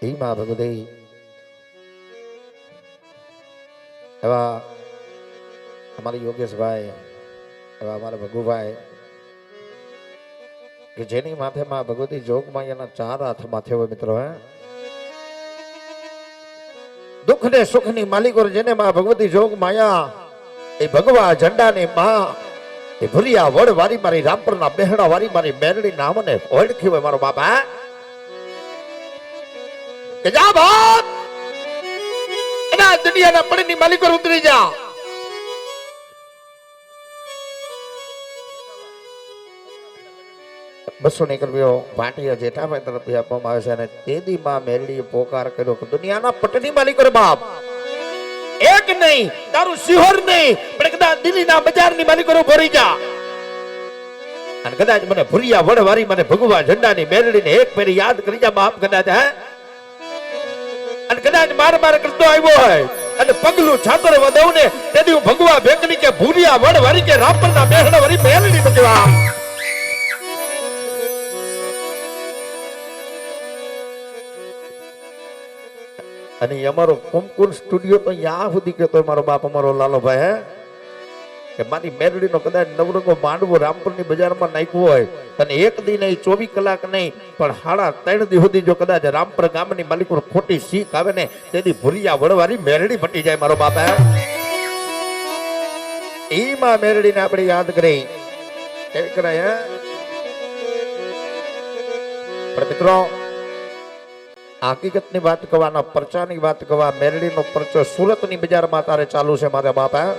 એ માં ભગવતી એવા અમારા યોગેશભાઈ એવા અમારા ભગુભાઈ કે જેની માથે માં ભગવતી જોગમાં એના 4 હાથ માથે હોય મિત્રો હે દુઃખ ને સુખ ની માલિકો જેને માં ભગવતી જોગ માયા એ ભગવા ઝંડા ને માં એ ભુરિયા વડ વારી મારી રામપર ના બેહડા વારી મારી મેરડી નામ ને ઓળખી હોય મારો બાપા કે જા બાપ એના દુનિયાના પડની માલિકો ઉતરી જા બસો નીકળ્યો ભાટિયા જેઠાભાઈ તરફથી આપવામાં આવે છે અને તેદી માં મેરડીએ પોકાર કર્યો કે દુનિયાના પટની માલિકો રે બાપ એક નહીં તારું સિહોર નહીં પણ કદાચ દિલ્હીના બજારની માલિકો ભરી જા અને કદાચ મને ભુરિયા વડવારી મને ભગવા ઝંડાની મેરડીને એક ફેરી યાદ કરી જા બાપ કદાચ હે અને કદાચ માર કરતો આવ્યો હોય અને પગલું છાતર વધવ ને તેથી હું ભગવા ભેકની કે ભુરિયા વડવારી કે રાપરના બેહડા વારી મેરડી બચવા અને અમારો કુમકુર સ્ટુડિયો તો યા સુધી કહેતો મારો બાપ અમારો લાલોભાઈ હે કે મારી મેરડીનો કદાચ નવરંગો માંડવો રામપુરની બજારમાં નાખ્યો હોય અને એક દી નહીં 24 કલાક નહીં પણ 3.5 દી સુધી જો કદાચ રામપુર ગામની માલિકો ખોટી શીખ આવે ને તેથી ભુરિયા વડવારી મેરડી ફટી જાય મારો બાપ હે એમાં મેરડીને આપણે યાદ કરી કેવી કરાય પણ મિત્રો હકીકતની વાત કહેવાના પરચાની વાત કહેવા મેરડીનો પરચો સુરતની બજારમાં તારે ચાલુ છે મારા બાપા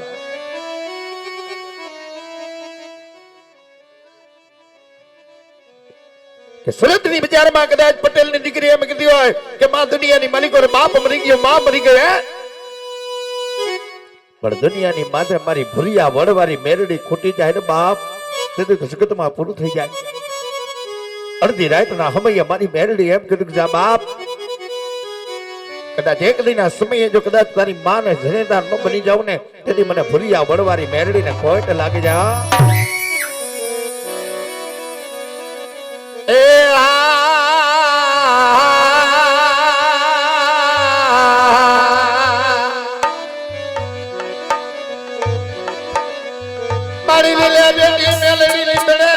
કે સુરતની બજારમાં કદાચ પટેલની દીકરી એમ કીધી હોય કે માં દુનિયાની માલિકો રે બાપ મરી ગયો માં મરી ગયો પણ દુનિયાની માથે મારી ભુરિયા વડવારી મેરડી ખૂટી જાય ને બાપ તેથી જગતમાં પૂરું થઈ જાય અડધી રાતના હમૈયા મારી મેરડી એમ કીધું કે જા બાપ કદાચ એક દિના સમયે જો કદાચ તારી માને જનેદાર ન બની જાવ ને તેથી મને ભુરિયા વડવારી મેરડીને ખોટ લાગી જા એ મારી લે બેટી મેલડી લીધડે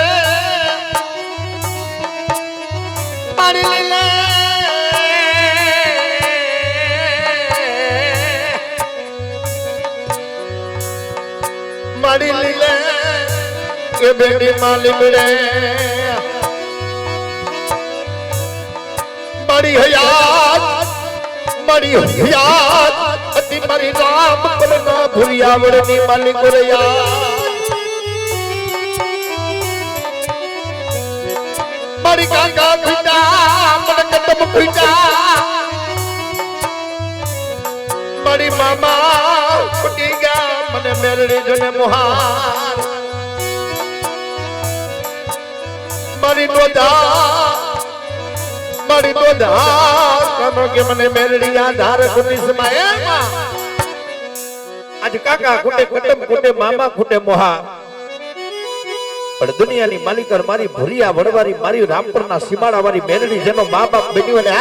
મારી લે મારી લીલે કે બેટી માલી મળે મારી હયાત અતિ મારી રામ પરના ભુરિયા વડની માલી કોરયા મારી કાકા ખુદા મને કદમ ખુદા મારી મામા ફૂટી ગયા મને મેરડી જોને મોહાર મારી દોધા કનો કે મને મેરડી આધાર કુની સમાયા આજ કાકા ખૂટે કુટુંબ ખૂટે મામા ખૂટે મોહાર પણ દુનિયાની માલિકર મારી ભુરિયા વડવારી મારી રામપુરના સીમાડા વાળી મેરડી જેનો મા બાપ બન્યો ને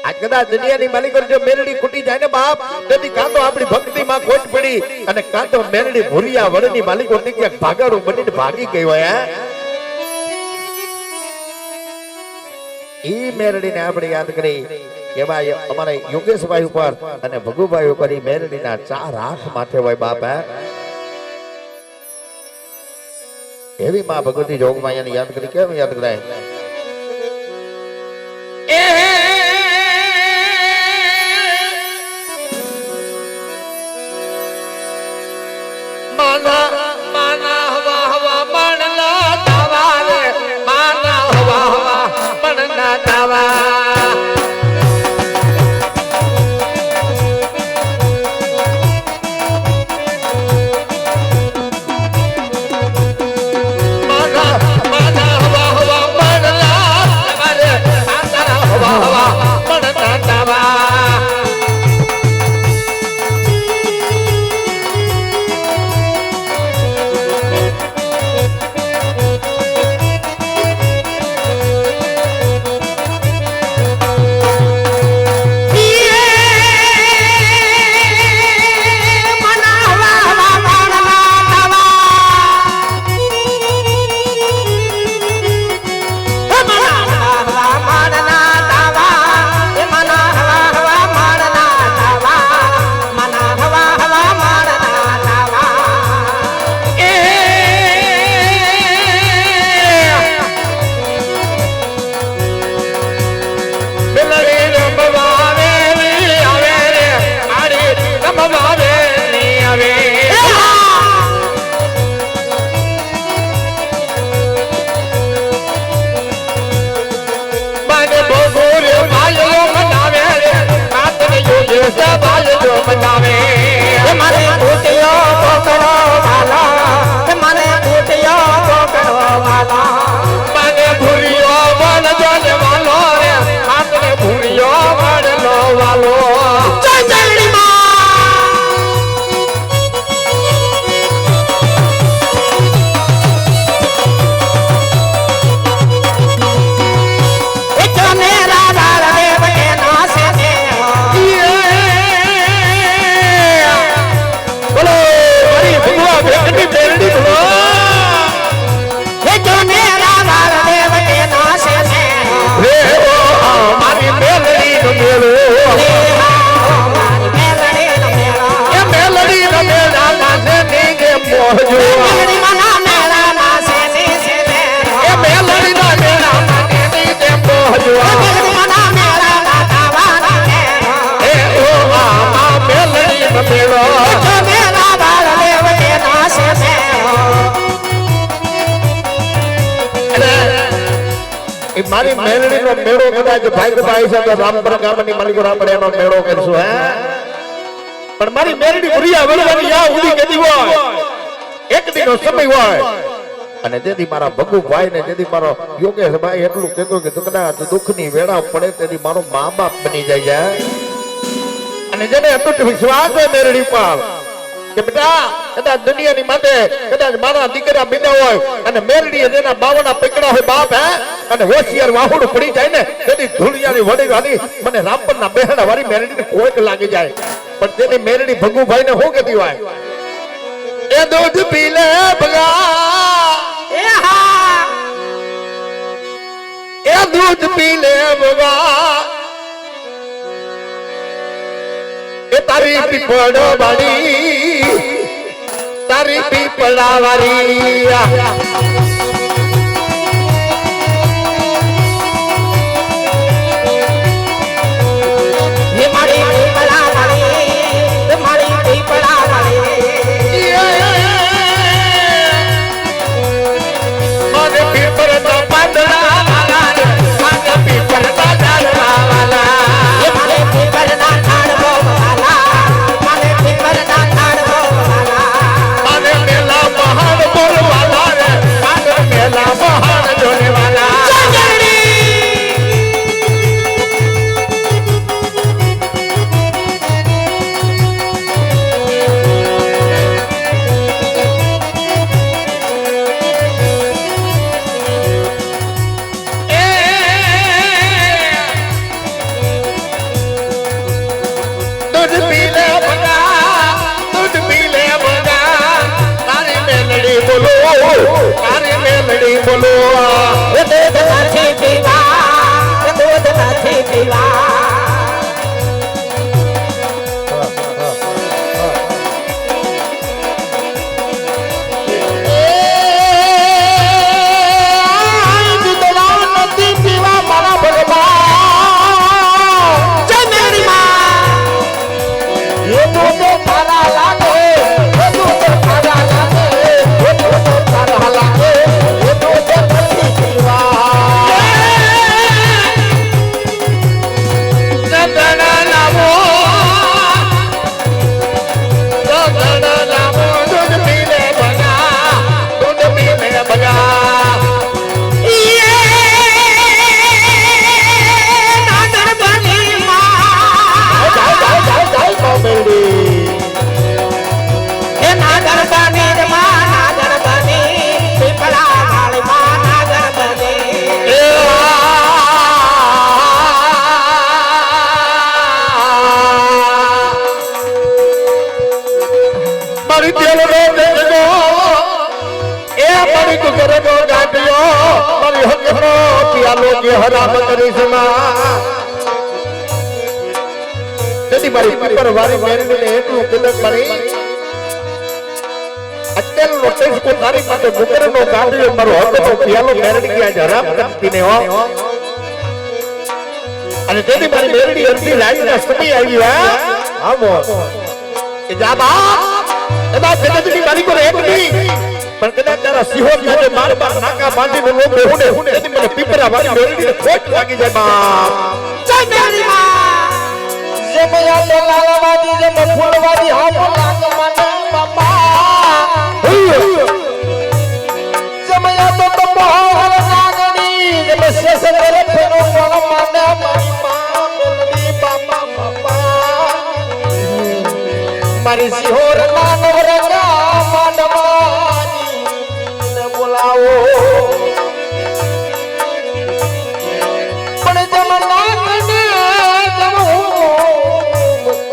આજ કદાચ દુનિયાની માલિકો જો મેરડી ખૂટી જાય ને બાપ તેથી કાં તો આપણી ભક્તિમાં ખોટ પડી અને કાં તો મેરડી ભુરિયા વડની માલિકો ને ક્યાંક ભાગાડું બનીને ભાગી ગઈ હોય ઈ મેરડીને આપણે યાદ કરી એવા અમારા યોગેશભાઈ ઉપર અને ભગુભાઈ ઉપર ઈ મેરડીના 4 હાથ માથે હોય બાપ એવી માં ભગવતી જોગમાં એને યાદ કરી કેમ યાદ કરાય સવાલ જો મનાવે મને ઘૂંટિયો પકડો વાલા મને ઘૂંટિયો પકડો વાલા મને ભૂરિયો વળજો ને વાલો રે મને ભૂરિયો વળલો વાલો જય મેલડી માં મારી મેલડી નો મેળો કદાચ ભાઈ છે તો રામપર ગામની માલિકો આપણે એનો મેળો કરશું હે પણ મારી મેલડી ભુરિયા વળવાની યા ઉડી કેદી હોય એક દીનો સમય હોય અને તેથી મારા ભગુભાઈ ને તેથી મારો યોગેશભાઈ એટલું કહેતો કે કદાચ દુઃખની વેળા પડે તેથી મારો મા બાપ બની જાય અને જેને અતૂટ વિશ્વાસ હોય મેલડી પર કે બેટા કદાચ દુનિયાની માટે કદાચ મારા દીકરા બિના હોય અને મેલડી જેના બાવના પકડા હોય બાપ હે અને હોશિયાર વાહુડ પડી જાય ને તેથી ધૂળિયાની વડી વાળી મને રામપરના બેહડા વાળી મેલડીને કોઈક લાગી જાય પણ તેની મેલડી ભગુભાઈ ને શું કહેતી હોય એ દૂધ પી લે ભગા એ હા એ દૂધ પી લે ભગા એ તારી પીપળો વાળી તારી પીપળા વાળી હરામ કરીશ તેથી મારી પીપર વાળી મેરડીને એટલું કીધું મારી અત્યારે નોટિસ કો તારી પાસે ગુકરનો ગાંઠિયો મારો હતો પેલો મેરડી કે આજ હરામ કરતી ને હો અને તેથી મારી મેરડી અરજી લાઈના સમય આવી હા આવો કે જા બાપ એમાં જગતની મારી કો એક નહીં પણ કદાચ તારા સિંહો સાથે માર બાર નાકા બાંધીને નો બેહુને તેથી મને પીપરા વાળી મેરડીને ખોટ લાગી જાય બાપ જય મેરડી માં જમયા તો લાલવાદી જે મફુલવાદી હામો લાગ મને બાપા જમયા તો બહાર નાગણી જે બસે કરે ફેરો કોણ મને મારી માં બોલની બાપા બાપા મારી સિહોર નાનો રંગા માંડવાની ને બોલાવો પણ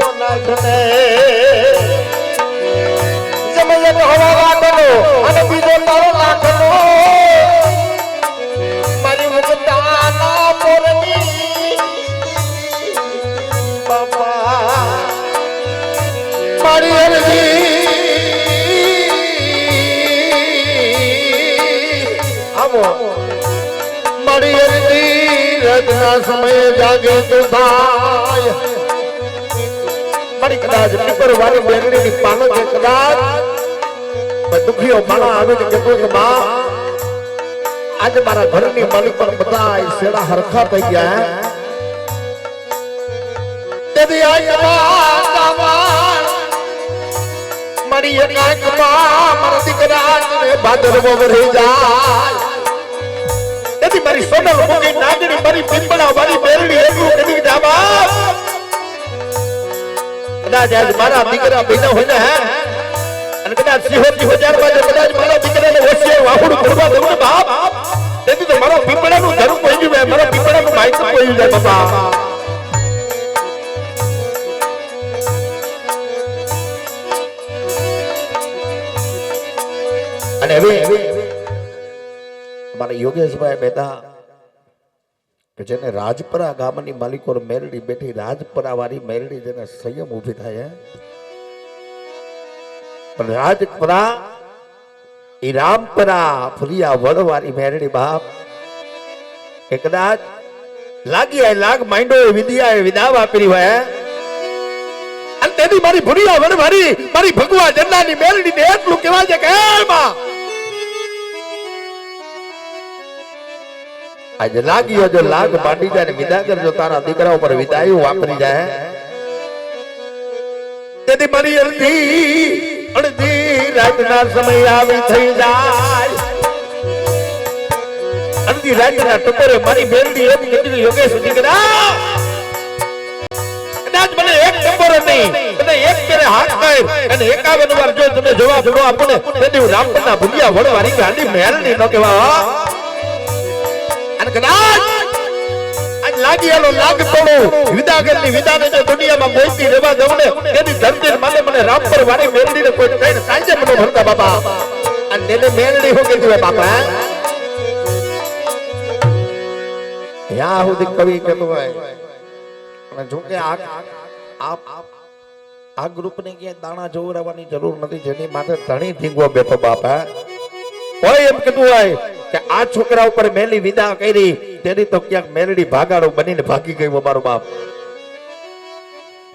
જમના કને જમયા તો હવા વાગલો અને બીજો તારો લાખનો મારી મુકતાના મોરની બાપા મારી અરજી આવો મારી અરજી રજના સમયે જાગે તો થાય મારી કદાચ પીપર વાળી બેનડીની પાનો છે કદાચ દુખીઓ માણા આવે છે કે બા આજે મારા ઘરની માલિક પર બધા શેડા હરખા થઈ ગયા તેથી મારી એકાંતમાં મારા દીકરાને ભાદરવો વળી જાય તેથી મારી સોનલ મૂકી નાગણી મારી પીપળા વાળી બેનડી એટલું કદી જાવા કદાચ આજ મારા દીકરા બહેનો હોય ને અને કદાચ સિંહોથી હજારમાં કદાચ મારા દીકરાને વચ્ચે વાહુડું કરવા દઉં ને બાપ તેથી તો મારો પીપળાનું ધરું પડી ગયું મારા પીપળાનું માહિતી પડી જાય બાપા અને હવે મારા યોગેશભાઈ બેટા કે જેને રાજપરા ગામની માલિકો મેરડી બેઠી રાજપરા વાળી મેરડી જેને સંયમ ઊભી થાય પણ રાજપરા ઈ રામપરા ફુલિયા વડ વાળી મેરડી બાપ કે કદાચ લાગી આય લાગ માંડો વિદ્યા વિદા વાપરી હોય અને તેની મારી ફુલિયા વડ મારી ભગવા જન્નાની મેરડી ને એટલું કહેવાય છે કે માં આજે લાગ્યો જો લાગ માંડી જાય ને વિદા કરજો તારા દીકરા ઉપર વિદાયું વાપરી જાય તેથી મારી અડધી રાતના સમય આવી થઈ જાય અડધી રાતના ટકોરે મારી બેનડી એમ કીધું યોગેશ દીકરા કદાચ મને એક ટકોરો નહીં મને એક ફેરે હાથ કર અને 51 વાર જો તમે જવાબ ન આપો ને તેથી હું રામપરના ભૂલિયા વડવારી ગાંડી મેરડી ન કહેવા કદાચ આજ લાગી એનો લાગ તોડો વિદાગરની વિદાને જો દુનિયામાં બોલતી રહેવા દઉં ને તેની ધરતી મને મને રામપર વાળી મેરડીને કોઈ કઈને સાંજે મને ભરતા બાપા અને તેને મેરડી હો કીધું બાપા યા સુધી કવિ કહેતો હોય અને જો કે આ ગ્રુપને ક્યાંય દાણા જોવરાવાની જરૂર નથી જેની માટે ધણી થીંગવો બેઠો બાપા કોઈ એમ કીધું હોય કે આ છોકરા ઉપર મેલી વિદા કરી તેની તો ક્યાંક મેરડી ભાગાડો બનીને ભાગી ગઈ મારો બાપ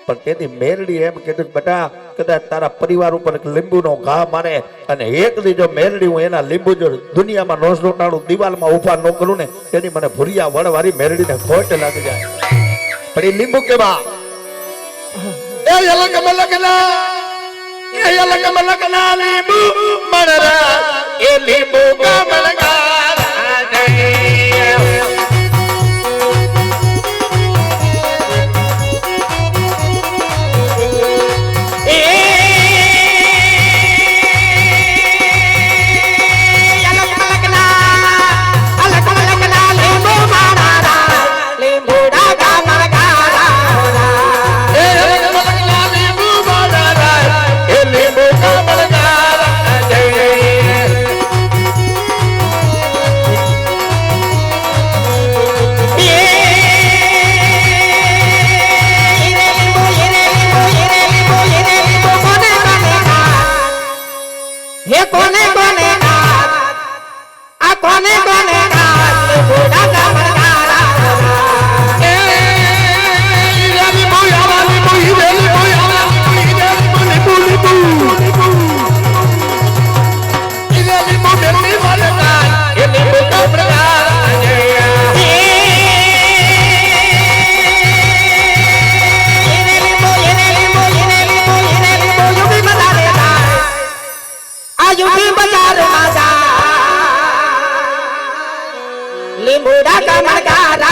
પણ તેની મેરડી એમ કીધું બેટા કદાચ તારા પરિવાર ઉપર લીંબુનો ઘા મારે અને એક દી જો મેરડી હું એના લીંબુ જો દુનિયામાં નોસ રોટાડું દિવાલમાં ઉભા ન કરું ને તેની મને ભૂરિયા વડવારી મેરડીને ખોટ લાગી જાય પણ એ લીંબુ કેવા એ અલગ મલકના લીંબુ મણરા એ લીંબુ કમલગા बामण गारा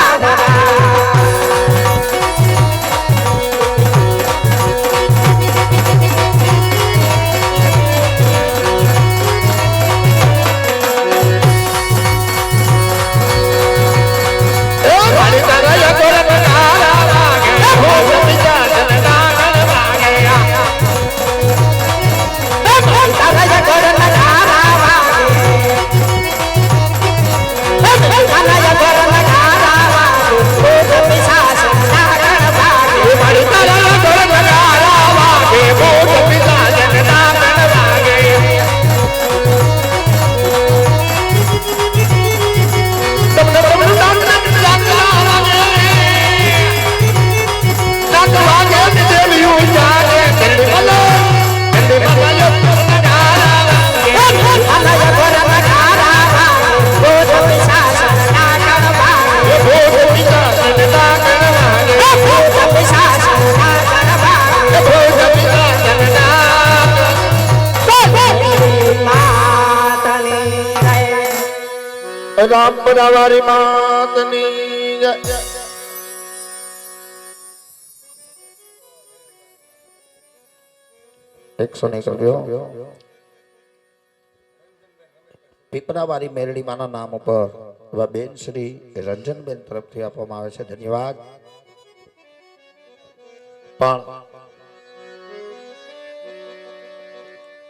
રામપરા વાળી માતની જય. એકસો ને પીપરા વાળી મેરડી માના નામ ઉપર એવા બેન શ્રી રંજનબેન તરફથી આપવામાં આવે છે. ધન્યવાદ. પણ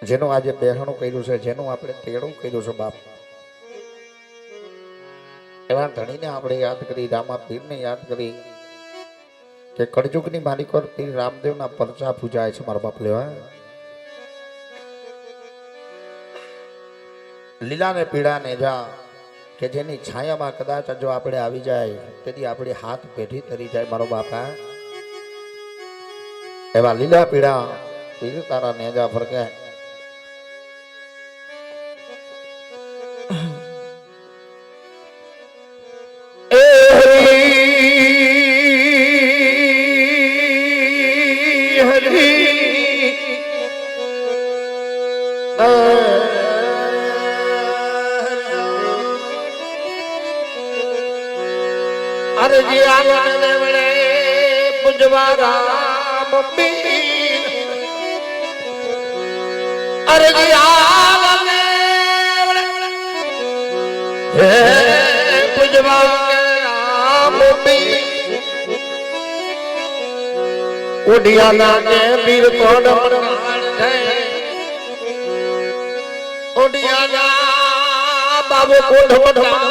જેનું આજે બેહણું કર્યું છે, જેનું આપણે તેડું કર્યું છે બાપ, એવા ધણીને આપણે યાદ કરી, રામા પીરને યાદ કરી કે કળજુગની માલિકો પીર રામદેવના પરચા પૂજાય છે મારા બાપ લેવા. લીલા ને પીળા ને જા કે જેની છાયામાં કદાચ જો આપણે આવી જાય તેથી આપણી હાથ પેઢી તરી જાય મારો બાપા. એવા લીલા પીળા પીર તારા નેજા ફરકે અરજી આંગણ દેવડે પૂજવા રામ પીર. અરજી આંગણ દેવડે હે પૂજવા રામ પીર. ઉડિયાના કે પીર કોડ મરવાણ છે. ઉડિયાના બાબુ કોડ મરવાણ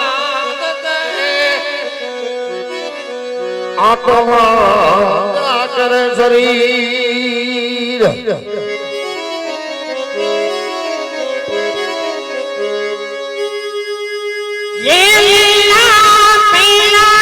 આત્મા કરે શરીર. લીલા પીળા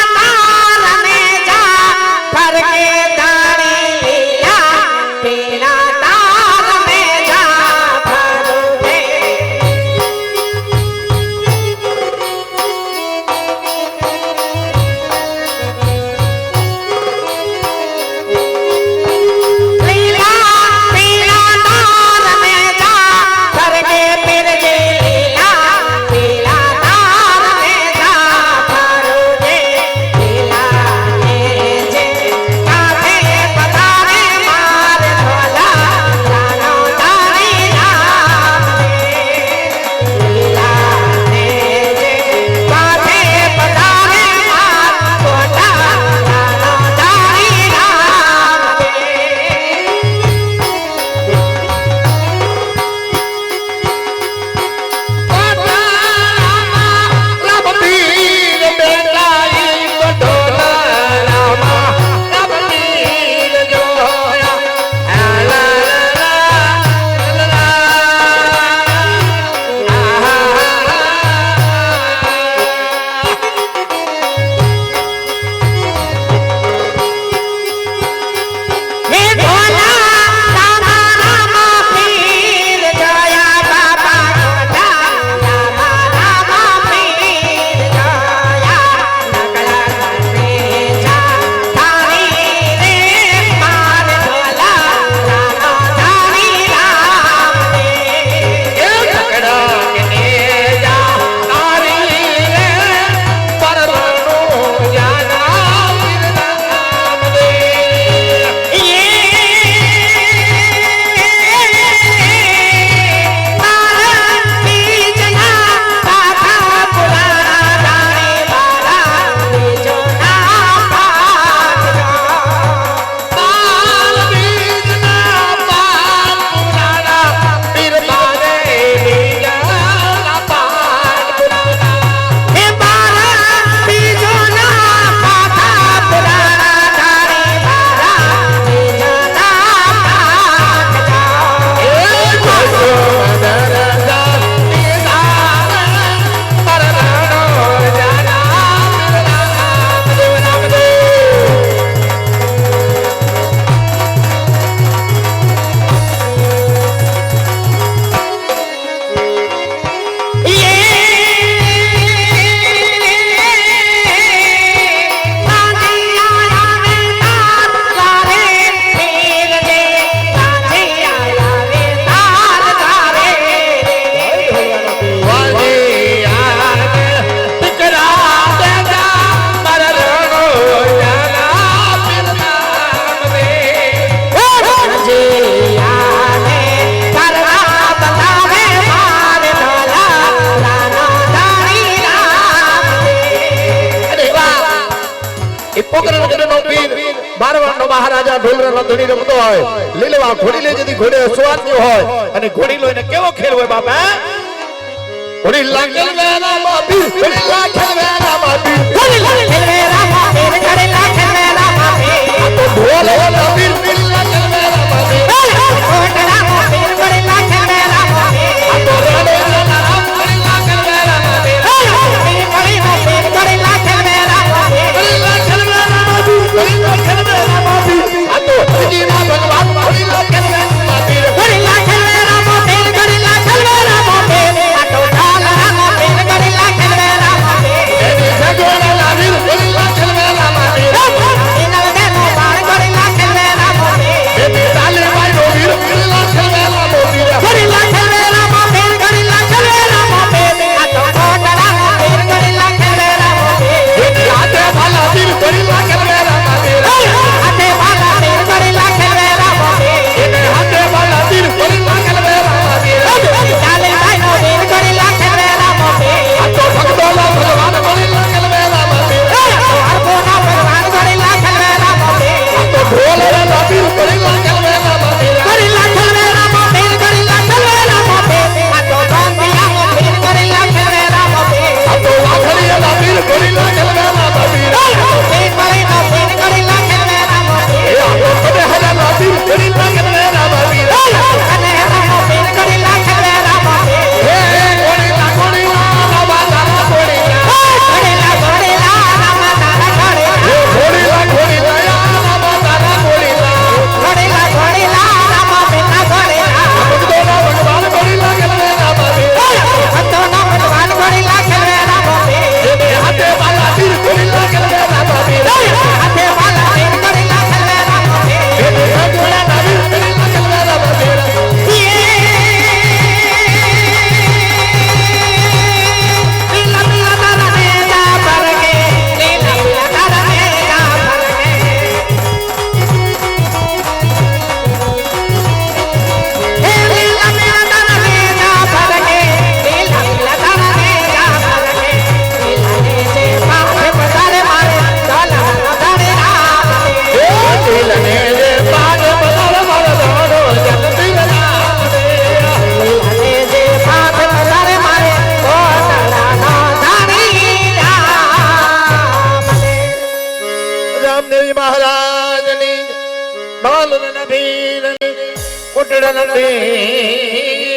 પોકરણ નગરનો પીર બારવાડનો મહારાજા ઢોલરાનો ધણી રમતો હોય લીલવા ઘોડી લઈ જતી ઘોડે સ્વાદ્યો હોય અને ઘોડી લોઈને કેવો ખેલ હોય બાપા ઘોડી લાગેલ વેરામાં પીર ઘોડી લાગેલ વેરામાં પીર ઘોડી લાગેલ વેરામાં પીર ઘોડી લાગેલ વેરામાં પીર તો ઢોલ પીર પીર લાગેલ વેરામાં પીર ઘોડરામાં પીર ઘોડી લાગેલ વેરામાં પીર તો રેડે રામ ઘોડી લાગેલ વેરામાં પીર પીર ઘોડી લાગેલ વેરામાં પીર ઘોડી લાગેલ વેરામાં પીર ઘોડી લાગેલ વેરામાં પીર આ તો હરજીના ભગવાન ઘોડી લાગેલ વેરામાં પીર ઘોડી લાગેલ વેરામાં પીર ઘોડી લાગેલ વેરામાં પીર આ તો ઢાલરામાં પીર ઘોડી લાગેલ વેરામાં પીર એની જગોના લાવીર ઘોડી લાગેલ વેરામાં પીર એના બેનો બાળ ઘોડી લાગેલ વેરામાં પીર એની તાલીમાઈ નો વીર ઘોડી લાગેલ વેરામાં પીર ઘોડી લાગેલ વેરામાં પીર ઘોડી લાગેલ વેરામાં પીર આ તો ઢોલરામાં પીર ઘોડી લાગેલ વેરામાં પીર એની હાથે ભાલા વીર ઘોડી લાગેલ વેરામાં પીર હાથે ભાલા વીર ઘોડી લાગેલ વેરામાં પીર એને હાથે ભાલા વીર ઘોડી લાગેલ વેરામાં પીર તાલીમાઈ નો વીર ઘોડી લાગેલ વેરામાં પીર આ તો ભગતોલા ભગવાન ઘોડી લાગેલ વેરામાં પીર આ તો હરકોના ભગવાન ઘોડી લાગેલ વેરામાં પીર આ તો ઢોલરાના વીર ઘોડી લાગેલ વેરામાં પીર ઘોડી લાગેલ વેરામાં પીર ઘોડી લાગેલ વેરામાં પીર આ તો ગાંધીયાનો વીર ઘોડી લાગેલ વેરામાં પીર આ તો વાઘડીયાના વીર ઘોડી લાગેલ વેરામાં પીર આ તો પીપળીનો વીર ઘોડી લાગેલ વેરામાં પીર આ તો કનેહરાના વીર ઘોડી લાગેલ વેરામાં પીર કનેહરાનો વીર ઘોડી લાગેલ વેરામાં પીર હે ઘોડીલા ઘોડીલા રામા તારા ઘોડીલા ઘોડીલા ઘોડીલા રામા તારા ઘોડીલા હે ઘોડીલા ઘોડીલા રામા તારા ઘોડીલા ઘોડીલા ઘોડીલા રામા પિતા ઘોડીલા ભગતોના ભગવાન ઘોડી લાગેલ વેરામાં પીર ભગતોના ભગવાન ઘોડી લાગેલ વેરામાં પીર એને હાથે વાલા વીર ઘોડી લાગેલ વેરામાં પીર હાથે વાલા વીર ઘોડી લાગેલ વેરામાં પીર એને ભગવાના વીર ઘોડી લાગેલ વેરામાં પીર લીલા લીલા તારા નેજા ભરગે લીલા લીલા તારા નેજા ભરગે હે લીલા લીલા તારા નેજા ભરગે લીલા લીલા તારા નેજા ભરગે લીલા નેજે પાછે બજારે મારે ડાલા ડાલે રામ હે લીલા નેજે પાછે બજારે મારે ડાલો જલ્દી રામ લીલા નેજે પાછે બજારે મારે ડાલા ડાલે રામ રામદેવ મહારાજની ઢોલ નભીરની કુટડ નદી